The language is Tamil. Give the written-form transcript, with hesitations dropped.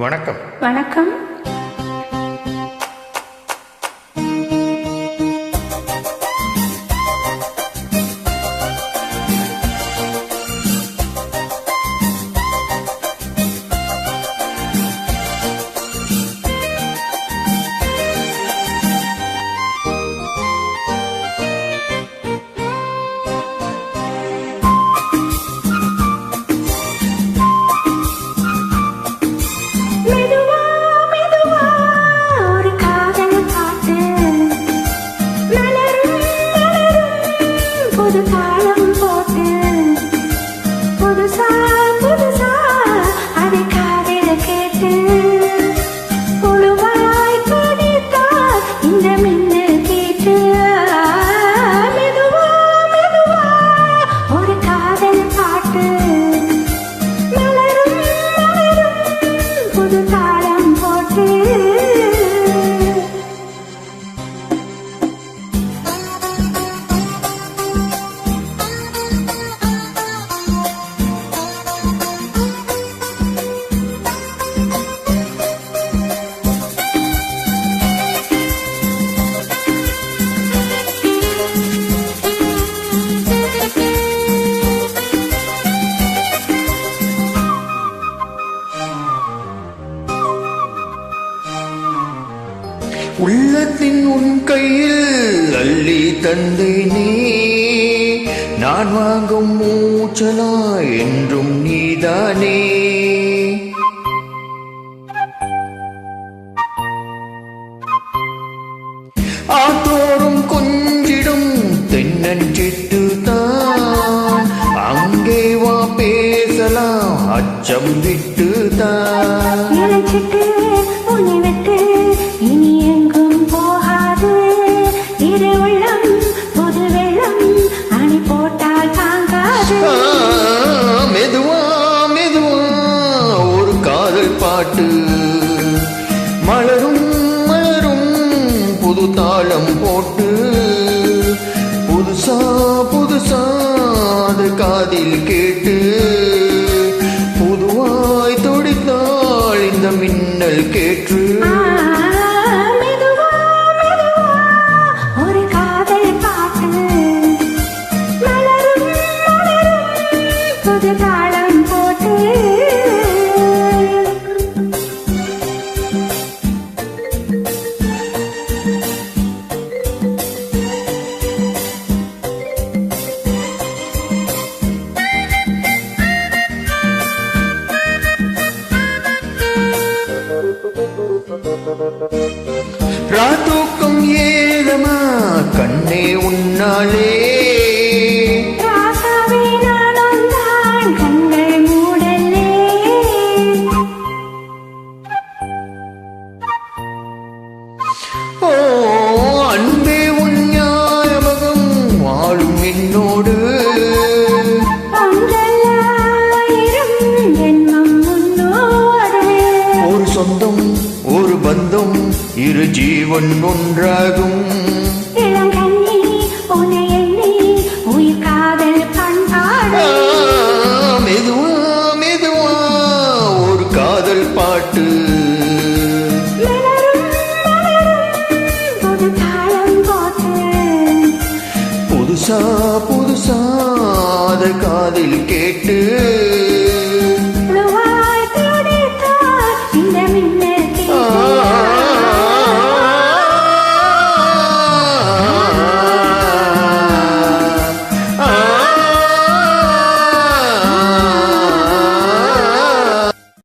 வணக்கம். வணக்கம். புது தாளம் போட்டு புதுசா புதுசா அதை காதில கேட்டு புழுவாய் துடித்தார் இந்த மின்னல் கேட்டு மெதுவா மெதுவா ஒரு காதல் பாட்டு மலரும் மலரும் புது தாளம் போட்டு உள்ளத்தின் உன் கையில் அள்ளி தந்தேனே, நான் வாங்கும் மூச்சலா என்றும் நீதானே. ஆத்தோறும் கொஞ்சிடும் தென்னஞ்சிட்டு தான், அங்கே வா பேசலாம் அச்சம் விட்டு தான். உன்னை விட்டு இனி எங்கும் போகாது, இரு உள்ளம் புது வெள்ளம் அணி போட்டால் தாங்காது. மெதுவா மெதுவா ஒரு காதல் பாட்டு மலரும் மலரும் புது தாளம் போட்டு புதுசா புதுசா அது காதில் கேட்டு புதுவாய் துடித்தாள் இந்த மின்னல் கேட்டு. புது தாளம் போட்டு ராத்தூக்கம் ஏதமா கண்ணே உன்னாலே, ஓ அன்பே உன் ஞாபகம் வாழும் என்னோடு. ஒரு சொந்தம் ஒரு பந்தம் இரு ஜீவன் ஒன்றாகும். மெதுவா மெதுவா ஒரு காதல் பாட்டு புதுசா புதுசா அதை காதில் கேட்டு